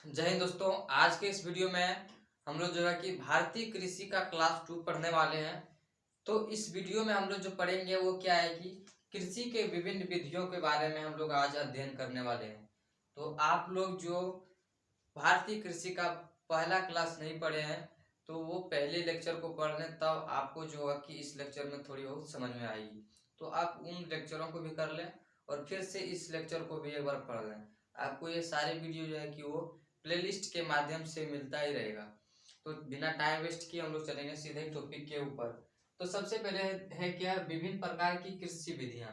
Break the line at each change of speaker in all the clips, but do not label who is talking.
जय हिंद दोस्तों। आज के इस वीडियो में हम लोग जो है कि भारतीय कृषि का क्लास 2 पढ़ने वाले हैं। तो इस वीडियो में हम लोग जो पढ़ेंगे वो क्या है कि कृषि के विभिन्न विधियों के बारे में हम लोग आज अध्ययन करने वाले हैं। तो आप लोग जो भारतीय कृषि का पहला क्लास नहीं पढ़े हैं तो वो पहले लेक्चर को पढ़ लें, तब आपको जो है कि इस लेक्चर में थोड़ी बहुत समझ में आएगी। तो आप उन लेक्चरों को भी कर लें और फिर से इस लेक्चर को भी एक बार पढ़ लें। आपको ये सारे वीडियो जो है कि वो प्लेलिस्ट के माध्यम से मिलता ही रहेगा। तो बिना टाइम वेस्ट किए हम लोग चलेंगे सीधे टॉपिक के ऊपर। तो सबसे पहले है क्या, विभिन्न प्रकार की कृषि विधियां।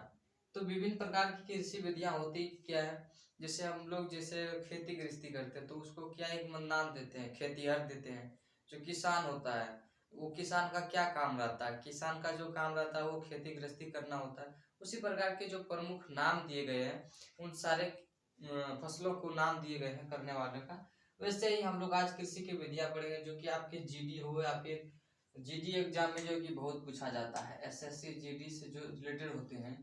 तो विभिन्न प्रकार की कृषि विधियां होती क्या है, जैसे हम लोग जैसे खेती गृहस्थी करते हैं तो उसको क्या एक नाम देते हैं, खेतीहर देते हैं। जो किसान होता है वो किसान का क्या काम रहता है, किसान का जो काम रहता है वो खेती गृहस्थी करना होता है। उसी प्रकार के जो प्रमुख नाम दिए गए हैं उन सारे फसलों को नाम दिए गए हैं करने वाले का। वैसे ही हम लोग आज कृषि की विधियां पढ़ेंगे जो कि आपके जीडी हो या फिर जीडी एग्जाम में जो कि बहुत पूछा जाता है। एसएससी जीडी से जो रिलेटेड होते हैं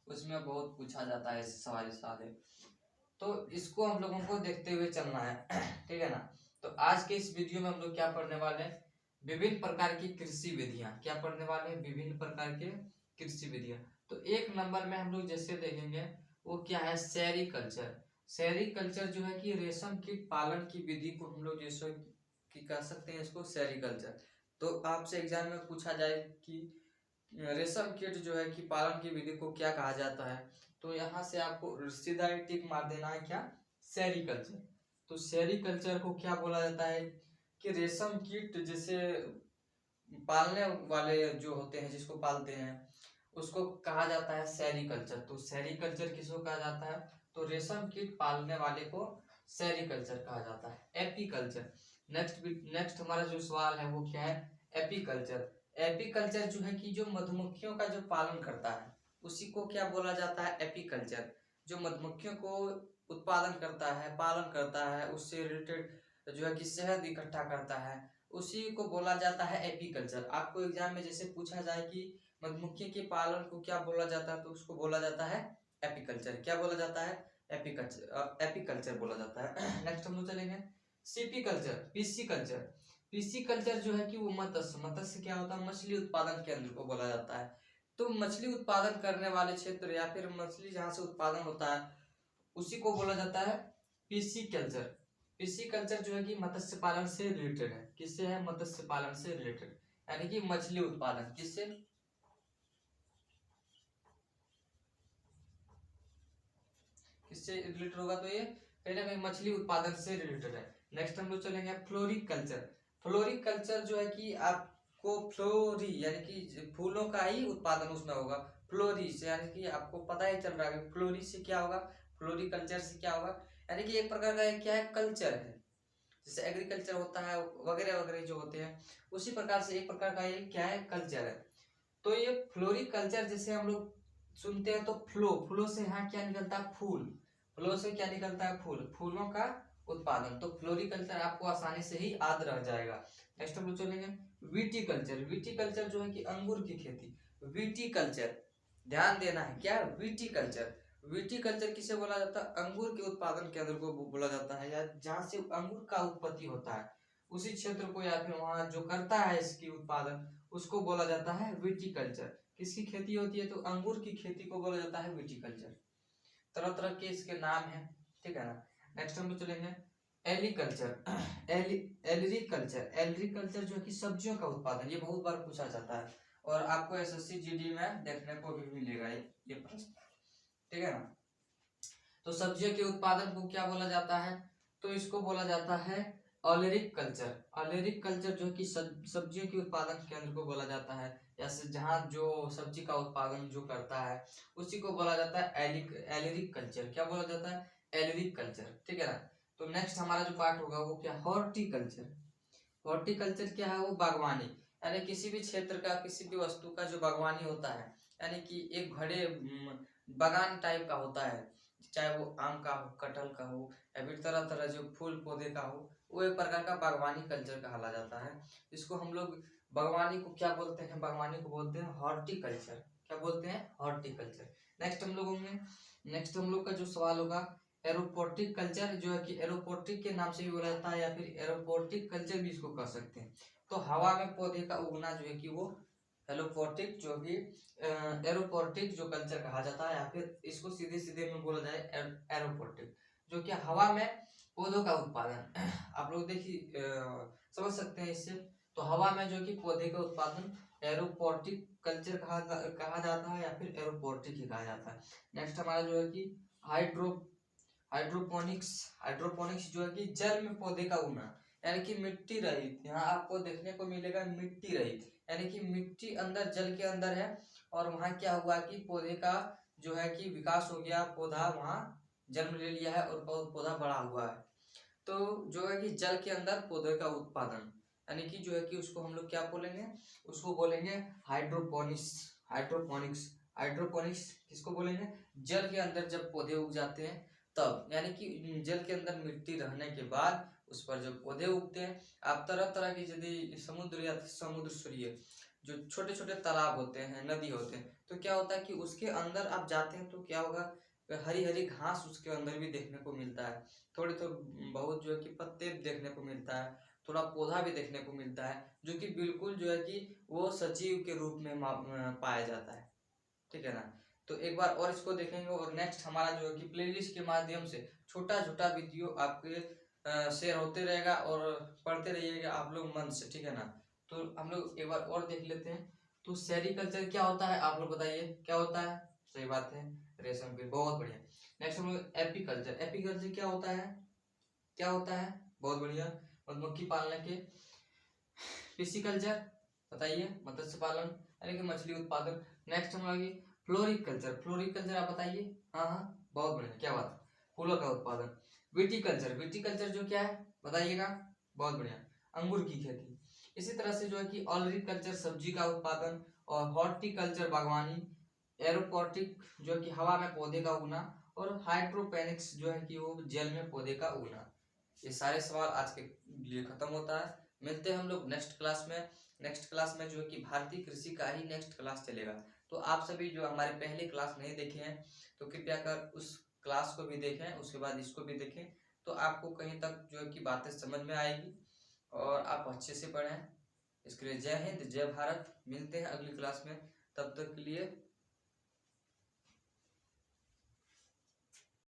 उसमें बहुत पूछा जाता है ऐसे सवाल सारे। तो इसको हम लोगों को देखते हुए चलना है ठीक है ना। तो आज के इस वीडियो में हम लोग क्या पढ़ने वाले हैं, विभिन्न प्रकार की कृषि विधियां। क्या पढ़ने वाले हैं, विभिन्न प्रकार के कृषि विधियां। तो एक नंबर में हम लोग जैसे देखेंगे वो क्या है, सेरीकल्चर। सेरीकल्चर जो है कि रेशम कीट पालन की विधि को हम लोग जैसे कि कह सकते हैं इसको सेरीकल्चर। तो आपसे एग्जाम में पूछा जाए कि रेशम कीट जो है कि पालन की विधि को क्या कहा जाता है, तो यहाँ से आपको सीधा ही टिक मार देना है क्या, सेरीकल्चर। तो सेरीकल्चर को क्या बोला जाता है कि रेशम कीट जैसे पालने वाले जो होते हैं जिसको पालते हैं उसको कहा जाता है सेरीकल्चर। तो सेरीकल्चर किसको कहा जाता है, तो रेशम कीट पालने वाले को सेरीकल्चर कहा जाता है। एपीकल्चर नेक्स्ट हमारा जो सवाल है वो क्या है, एपीकल्चर। एपीकल्चर जो है कि जो मधुमक्खियों का जो पालन करता है उसी को क्या बोला जाता है, एपीकल्चर। जो मधुमक्खियों को उत्पादन करता है, पालन करता है, उससे रिलेटेड जो है कि शहद इकट्ठा करता है, उसी को बोला जाता है एपीकल्चर। आपको एग्जाम में जैसे पूछा जाए कि मधुमक्खी के पालन को क्या बोला जाता है तो उसको बोला जाता है एपीकल्चर। क्या बोला जाता है, एपीकल्चर। एपीकल्चर बोला जाता है। नेक्स्ट हम लोग चलेंगे सीपीकल्चर, पीसीकल्चर। पीसीकल्चर जो है कि वो मत्स्य क्या होता है, मछली उत्पादन केंद्र को बोला जाता है। तो मछली उत्पादन करने वाले क्षेत्र या फिर मछली जहाँ से उत्पादन होता है उसी को बोला जाता है पीसीकल्चर। पीसीकल्चर जो है कि मत्स्य पालन से रिलेटेड है। किससे है, मत्स्य पालन से रिलेटेड, यानी कि मछली उत्पादन किससे, किससे रिलेटेड होगा, तो ये कहीं ना कहीं मछली उत्पादन से रिलेटेड है। नेक्स्ट हम लोग चलेंगे फ्लोरिकल्चर। फ्लोरिकल्चर जो है कि आपको फ्लोरी यानी कि फूलों का ही उत्पादन उसमें होगा। फ्लोरी से यानी कि आपको पता ही चल रहा है फ्लोरी से क्या होगा, फ्लोरिकल्चर से क्या होगा, यानी कि एक प्रकार का क्या है, कल्चर है। जैसे एग्रीकल्चर होता है वगैरह वगैरह जो होते हैं उसी प्रकार से एक प्रकार का ये क्या है, कल्चर है। तो ये फ्लोरिकल्चर जैसे हम लोग सुनते हैं तो फ्लो से यहाँ क्या निकलता है, फूल। फ्लो से क्या निकलता है, फूल, फूलों का उत्पादन। तो फ्लोरिकल्चर आपको आसानी से ही याद रह जाएगा। नेक्स्ट हम लोग चलेंगे विटीकल्चर। विटीकल्चर जो है कि अंगूर की खेती। विटीकल्चर, ध्यान देना है क्या, विटीकल्चर। विटीकल्चर किसे बोला जाता है, अंगूर के उत्पादन केंद्र को बोला जाता है, या जहाँ से अंगूर का उत्पत्ति होता है उसी क्षेत्र को या फिर वहाँ जो करता है इसकी उत्पादन उसको बोला जाता है विटीकल्चर। किसकी खेती होती है, तो अंगूर की खेती को बोला जाता है विटीकल्चर। तरह तरह के इसके नाम हैं, ठीक है ना। नेक्स्ट हम चलेंगे एग्रीकल्चर। एग्रीकल्चर, एग्रीकल्चर जो कि सब्जियों का उत्पादन, ये बहुत बार पूछा जाता है और आपको एसएससी जीडी में देखने को भी मिलेगा ये प्रश्न, ठीक है ना। तो सब्जियों के उत्पादन को क्या बोला जाता है, तो इसको बोला जाता है ऑलेरिक कल्चर। ऑलेरिक कल्चर जो कि सब्जियों के उत्पादन केंद्र को बोला जाता है, या जहाँ जो सब्जी का उत्पादन जो करता है उसी को बोला जाता है एलेरिक कल्चर। क्या बोला जाता है, एलेरिक कल्चर, ठीक है ना। तो नेक्स्ट हमारा जो पार्ट होगा वो क्या, हॉर्टिकल्चर। हॉर्टिकल्चर क्या है, वो बागवानी, यानी किसी भी क्षेत्र का किसी भी वस्तु का जो बागवानी होता है, यानी कि एक बड़े बागान टाइप का होता है, चाहे वो आम का हो, कटहल का हो, या फिर तरह तरह जो फूल पौधे का हो, वो एक प्रकार का बागवानी कल्चर कहला जाता है। इसको हम लोग बागवानी को क्या बोलते हैं, बागवानी को बोलते हैं हॉर्टिकल्चर। क्या बोलते हैं, हॉर्टिकल्चर। नेक्स्ट हम लोग का जो सवाल होगा एरोपोटिक कल्चर जो है कि एरोपोटिक के नाम से भी बोला जाता है या फिर एरोपोटिक कल्चर भी इसको कह सकते हैं। तो हवा में पौधे का उगना जो है कि वो एरोपोटिक जो कि एरोपोटिक जो कल्चर कहा जाता है, या फिर इसको सीधे सीधे में बोला जाए एरोपोटिक, जो कि हवा में पौधों का उत्पादन। आप लोग देखिए समझ सकते हैं इससे। तो हवा में जो कि पौधे का उत्पादन एरोपोटिक कल्चर कहा जाता है या फिर एरोपोटिक ही कहा जाता है। नेक्स्ट हमारा जो है कि हाइड्रोपोनिक्स। हाइड्रोपोनिक्स जो है कि जल में पौधे का उगना, यानी कि मिट्टी रहित। यहाँ आपको देखने को मिलेगा मिट्टी रहित, यानी कि मिट्टी अंदर जल के अंदर है और वहाँ क्या हुआ कि पौधे का जो है कि विकास हो गया, पौधा वहाँ जन्म ले लिया है और पौधा बड़ा हुआ है। तो जो है कि जल के अंदर पौधे का उत्पादन, यानी कि जो है कि उसको हम लोग क्या बोलेंगे, उसको बोलेंगे हाइड्रोपोनिक्स। हाइड्रोपोनिक्स हाइड्रोपोनिक्स किसको बोलेंगे, जल के अंदर जब पौधे उग जाते हैं तब, यानी कि जल के अंदर मिट्टी रहने के बाद उस पर जब पौधे उगते हैं। आप तरह तरह की यदि समुद्र या समुद्र सूर्य जो छोटे छोटे तालाब होते हैं, नदी होते हैं, तो क्या होता है कि उसके अंदर आप जाते हैं तो क्या होगा, हरी हरी घास उसके अंदर भी देखने को मिलता है, थोड़े तो बहुत जो है कि पत्ते देखने को मिलता है, थोड़ा पौधा भी देखने को मिलता है, जो कि बिल्कुल जो है कि वो सजीव के रूप में पाया जाता है। ठीक है ना। तो एक बार और इसको देखेंगे और नेक्स्ट हमारा जो है कि प्लेलिस्ट के माध्यम से छोटा छोटा वीडियो आपके शेयर होते रहेगा और पढ़ते रहिएगा आप लोग मन से। ठीक है ना। तो हम लोग एक बार और देख लेते हैं। तो सेरीकल्चर क्या होता है, आप लोग बताइए क्या होता है। सही बात है, रेशम की, बहुत बढ़िया। नेक्स्ट हम लोग एपीकल्चर। एपीकल्चर क्या होता है, क्या होता है, बहुत बढ़िया, मधुमक्खी पालने के। पिसिकल्चर बताइए, मत्स्य पालन यानी कि मछली उत्पादन। नेक्स्ट हम आगे फ्लोरिकल्चर। फ्लोरिकल्चर आप बताइए। हाँ हाँ, बहुत बढ़िया, क्या बात, फूलों का उत्पादन। विटिकल्चर। विटिकल्चर जो क्या है बताइएगा, बहुत बढ़िया, अंगूर की खेती। इसी तरह से जो है कि ऑलरिकल्चर सब्जी का उत्पादन, और हॉर्टिकल्चर बागवानी। एरोपोटिक जो कि हवा में पौधे का उगना, और हाइड्रोपोनिक्स जो है कि वो जल में पौधे का उगना। ये सारे सवाल आज के लिए खत्म होता है। मिलते हैं हम लोग नेक्स्ट क्लास में। नेक्स्ट क्लास में जो है कि भारतीय कृषि का ही नेक्स्ट क्लास चलेगा। तो आप सभी जो हमारे पहले क्लास नहीं देखे हैं तो कृपया कर उस क्लास को भी देखें, उसके बाद इसको भी देखें, तो आपको कहीं तक जो है कि बातें समझ में आएगी और आप अच्छे से पढ़ें। इसके लिए जय हिंद, जय भारत। मिलते हैं अगली क्लास में, तब तक के लिए